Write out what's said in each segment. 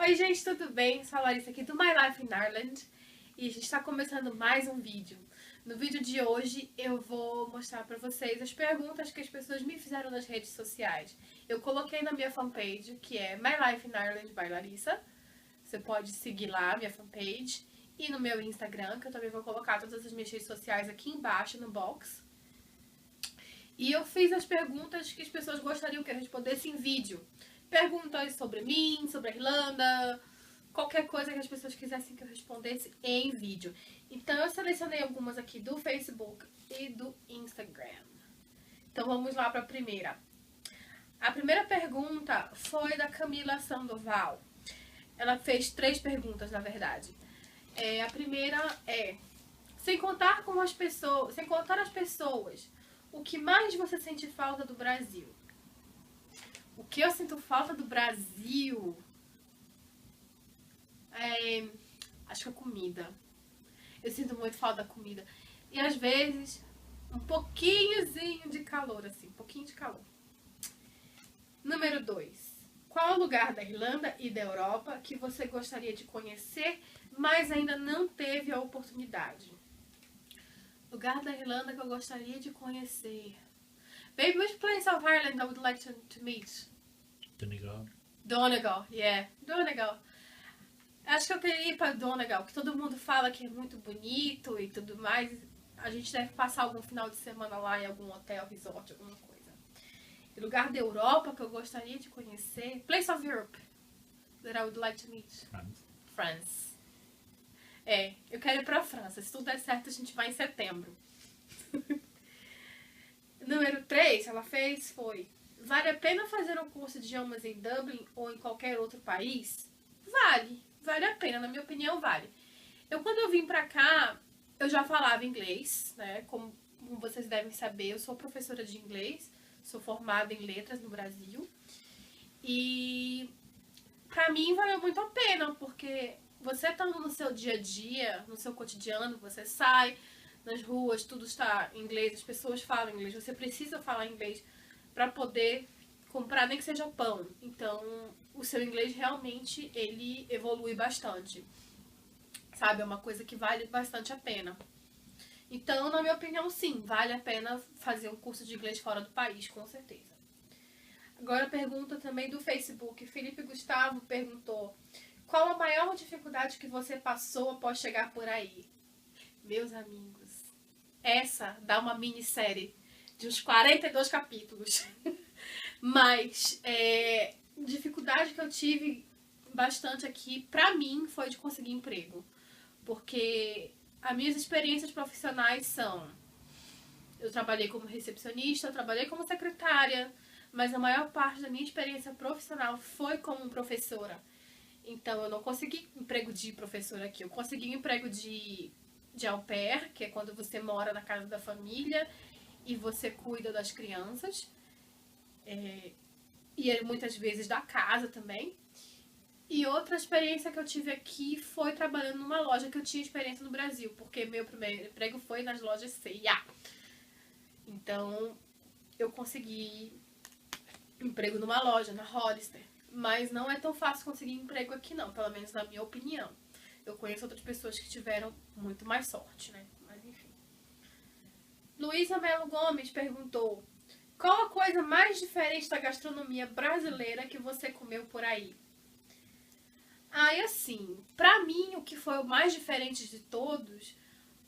Oi gente, tudo bem? Sou a Larissa aqui do My Life in Ireland e a gente está começando mais um vídeo. No vídeo de hoje eu vou mostrar para vocês as perguntas que as pessoas me fizeram nas redes sociais. Eu coloquei na minha fanpage, que é My Life in Ireland by Larissa. Você pode seguir lá, minha fanpage, e no meu Instagram, que eu também vou colocar todas as minhas redes sociais aqui embaixo no box. E eu fiz as perguntas que as pessoas gostariam que eu respondesse em vídeo. Perguntas sobre mim, sobre a Irlanda, qualquer coisa que as pessoas quisessem que eu respondesse em vídeo. Então eu selecionei algumas aqui do Facebook e do Instagram. Então vamos lá para a primeira. A primeira pergunta foi da Camila Sandoval. Ela fez 3 perguntas, na verdade. A primeira é: sem contar as pessoas, o que mais você sente falta do Brasil? O que eu sinto falta do Brasil? Acho que a comida. Eu sinto muito falta da comida. E às vezes, um pouquinhozinho de calor, assim. Um pouquinho de calor. Número 2. Qual é o lugar da Irlanda e da Europa que você gostaria de conhecer, mas ainda não teve a oportunidade? Lugar da Irlanda que eu gostaria de conhecer. Baby, which place of Ireland I would like to meet? Donegal. Donegal, yeah. Donegal. Acho que eu queria ir para Donegal, que todo mundo fala que é muito bonito e tudo mais. A gente deve passar algum final de semana lá em algum hotel, resort, alguma coisa. E lugar da Europa que eu gostaria de conhecer. Place of Europe that I would like to meet. France. Eu quero ir pra França. Se tudo der certo, a gente vai em setembro. Número 3, ela fez foi: vale a pena fazer um curso de idiomas em Dublin ou em qualquer outro país? Vale a pena, na minha opinião, vale. Quando eu vim pra cá, eu já falava inglês, né? Como vocês devem saber, eu sou professora de inglês, sou formada em letras no Brasil. E pra mim valeu muito a pena, porque você estando no seu dia a dia, no seu cotidiano, você sai nas ruas, tudo está em inglês, as pessoas falam inglês, você precisa falar inglês para poder comprar nem que seja pão. Então, o seu inglês realmente, ele evolui bastante. Sabe? É uma coisa que vale bastante a pena. Então, na minha opinião, sim, vale a pena fazer um curso de inglês fora do país, com certeza. Agora a pergunta também do Facebook. Felipe Gustavo perguntou: qual a maior dificuldade que você passou após chegar por aí? Meus amigos, essa dá uma minissérie de uns 42 capítulos. Mas dificuldade que eu tive bastante aqui, pra mim, foi de conseguir emprego. Porque as minhas experiências profissionais são: eu trabalhei como recepcionista, eu trabalhei como secretária, mas a maior parte da minha experiência profissional foi como professora. Então eu não consegui emprego de professora aqui, eu consegui emprego de au pair, que é quando você mora na casa da família e você cuida das crianças. E muitas vezes da casa também. E outra experiência que eu tive aqui foi trabalhando numa loja que eu tinha experiência no Brasil, porque meu primeiro emprego foi nas lojas C&A. Então, eu consegui emprego numa loja, na Hollister. Mas não é tão fácil conseguir emprego aqui não, pelo menos na minha opinião. Eu conheço outras pessoas que tiveram muito mais sorte, né? Mas enfim. Luísa Melo Gomes perguntou: qual a coisa mais diferente da gastronomia brasileira que você comeu por aí? E assim, pra mim, o que foi o mais diferente de todos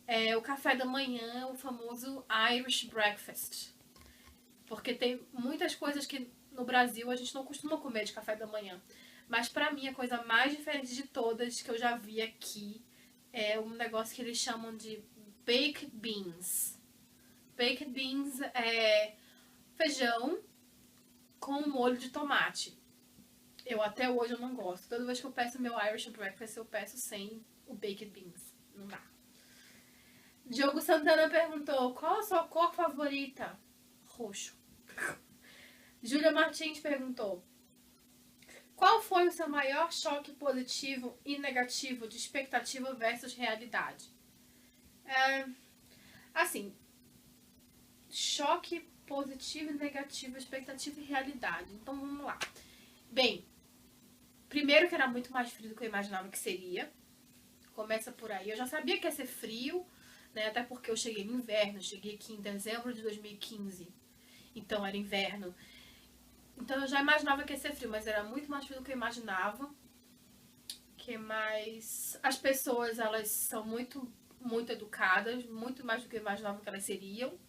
é o café da manhã, o famoso Irish Breakfast. Porque tem muitas coisas que no Brasil a gente não costuma comer de café da manhã. Mas pra mim, a coisa mais diferente de todas que eu já vi aqui é um negócio que eles chamam de baked beans. Baked beans é feijão com molho de tomate. Até hoje eu não gosto. Toda vez que eu peço meu Irish Breakfast, eu peço sem o baked beans. Não dá. Diogo Santana perguntou: qual a sua cor favorita? Roxo. Júlia Martins perguntou: qual foi o seu maior choque positivo e negativo de expectativa versus realidade? Assim, choque positivo e negativo, expectativa e realidade. Então vamos lá. Bem, Primeiro que era muito mais frio do que eu imaginava que seria. Começa por aí. Eu já sabia que ia ser frio, né? Até porque eu cheguei no inverno. Cheguei aqui em dezembro de 2015. Então era inverno. Então eu já imaginava que ia ser frio, mas era muito mais frio do que eu imaginava. Que mais... As pessoas, elas são muito educadas. Muito mais do que eu imaginava que elas seriam.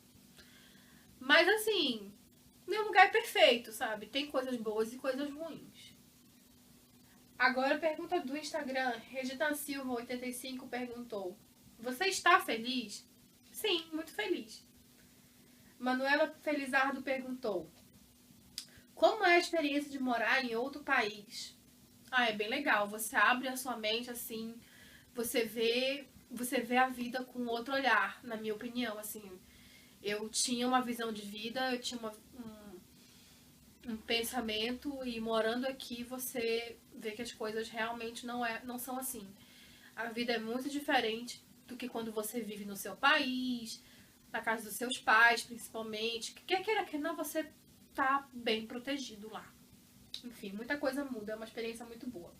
Mas assim, nenhum lugar é perfeito, sabe? Tem coisas boas e coisas ruins. Agora, pergunta do Instagram. Regina Silva, 85, perguntou: você está feliz? Sim, muito feliz. Manuela Felizardo perguntou: como é a experiência de morar em outro país? Ah, é bem legal. Você abre a sua mente assim, você vê a vida com outro olhar, na minha opinião, assim. Eu tinha uma visão de vida, eu tinha um pensamento, e morando aqui você vê que as coisas realmente não são assim. A vida é muito diferente do que quando você vive no seu país, na casa dos seus pais, principalmente. Quer queira que não, você tá bem protegido lá. Enfim, muita coisa muda, é uma experiência muito boa.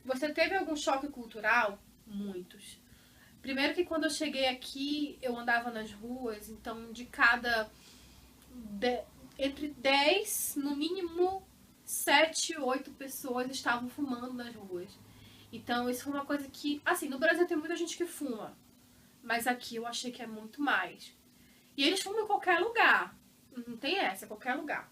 Você teve algum choque cultural? Muitos. Primeiro que quando eu cheguei aqui, eu andava nas ruas, então de cada... entre 10, no mínimo 7, 8 pessoas estavam fumando nas ruas. Então isso foi uma coisa que... Assim, no Brasil tem muita gente que fuma, mas aqui eu achei que é muito mais. E eles fumam em qualquer lugar. Não tem essa, é qualquer lugar.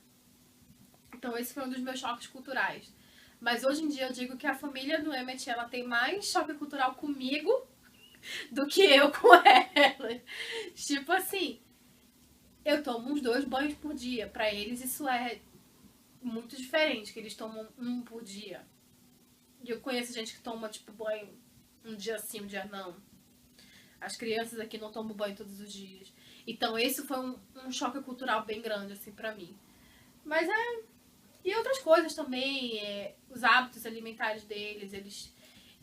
Então esse foi um dos meus choques culturais. Mas hoje em dia eu digo que a família do Emmett, ela tem mais choque cultural comigo do que eu com ela. Tipo assim, eu tomo uns 2 banhos por dia. Pra eles isso é muito diferente, que eles tomam 1 por dia. E eu conheço gente que toma, tipo, banho um dia sim, um dia não. As crianças aqui não tomam banho todos os dias. Então esse foi um choque cultural bem grande, assim, pra mim. Mas é... E outras coisas também, os hábitos alimentares deles,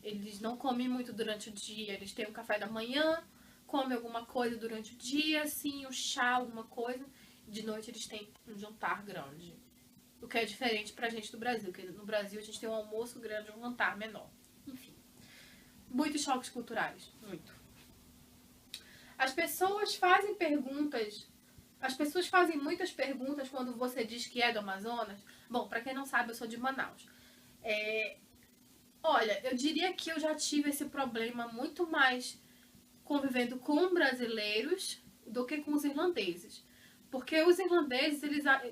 eles não comem muito durante o dia, eles têm um café da manhã, comem alguma coisa durante o dia, assim, um chá, alguma coisa. De noite eles têm um jantar grande. O que é diferente pra gente do Brasil, porque no Brasil a gente tem um almoço grande e um jantar menor. Enfim, muitos choques culturais, muito. As pessoas fazem muitas perguntas quando você diz que é do Amazonas. Bom, pra quem não sabe, eu sou de Manaus. Olha, eu diria que eu já tive esse problema muito mais convivendo com brasileiros do que com os irlandeses. Porque os irlandeses,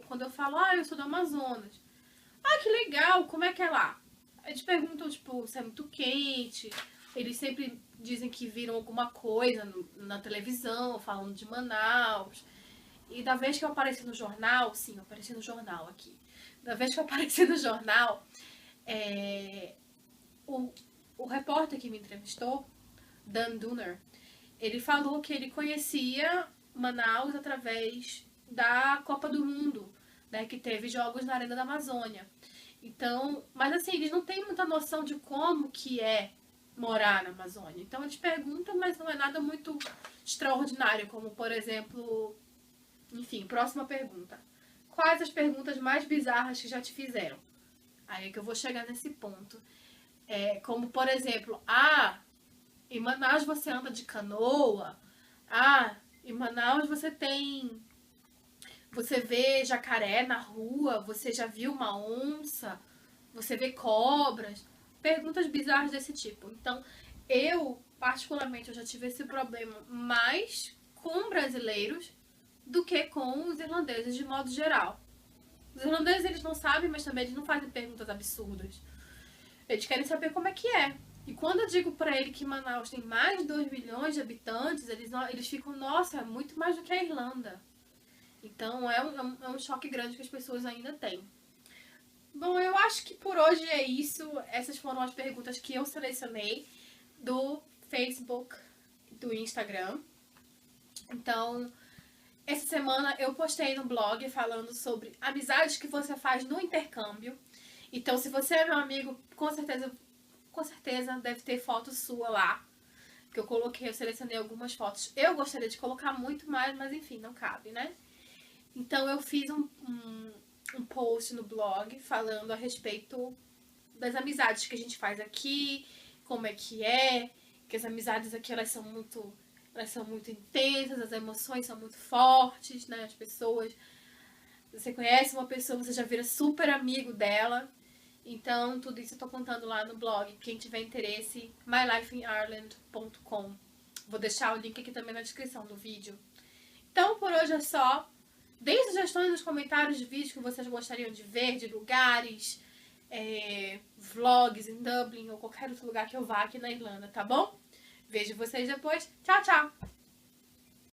quando eu falo, eu sou do Amazonas. Que legal, como é que é lá? Eles perguntam, tipo, se é muito quente. Eles sempre dizem que viram alguma coisa na televisão, falando de Manaus. E da vez que eu apareci no jornal, sim, eu apareci no jornal aqui. Da vez que eu apareci no jornal, o repórter que me entrevistou, Dan Dunner, ele falou que ele conhecia Manaus através da Copa do Mundo, né, que teve jogos na Arena da Amazônia. Então, mas assim, eles não têm muita noção de como que é morar na Amazônia. Então eles perguntam, mas não é nada muito extraordinário, como por exemplo... Enfim, próxima pergunta. Quais as perguntas mais bizarras que já te fizeram? Aí é que eu vou chegar nesse ponto. Como, por exemplo, em Manaus você anda de canoa. Em Manaus você vê jacaré na rua, você já viu uma onça, você vê cobras. Perguntas bizarras desse tipo. Então, particularmente, eu já tive esse problema mais com brasileiros do que com os irlandeses de modo geral. Os irlandeses, eles não sabem, mas também eles não fazem perguntas absurdas. Eles querem saber como é que é. E quando eu digo pra ele que Manaus tem mais de 2 milhões de habitantes, eles ficam, nossa, é muito mais do que a Irlanda. Então é um choque grande que as pessoas ainda têm. Bom, eu acho que por hoje é isso. Essas foram as perguntas que eu selecionei do Facebook, do Instagram. Então, essa semana eu postei no blog falando sobre amizades que você faz no intercâmbio. Então, se você é meu amigo, com certeza deve ter foto sua lá. Que eu selecionei algumas fotos. Eu gostaria de colocar muito mais, mas enfim, não cabe, né? Então eu fiz um post no blog falando a respeito das amizades que a gente faz aqui, como é, que as amizades aqui elas são muito intensas, as emoções são muito fortes, né? As pessoas, você conhece uma pessoa, você já vira super amigo dela. Então, tudo isso eu tô contando lá no blog. Quem tiver interesse, mylifeineIreland.com. Vou deixar o link aqui também na descrição do vídeo. Então, por hoje é só. Deem sugestões nos comentários de vídeos que vocês gostariam de ver, de lugares, vlogs em Dublin ou qualquer outro lugar que eu vá aqui na Irlanda, tá bom? Vejo vocês depois. Tchau, tchau!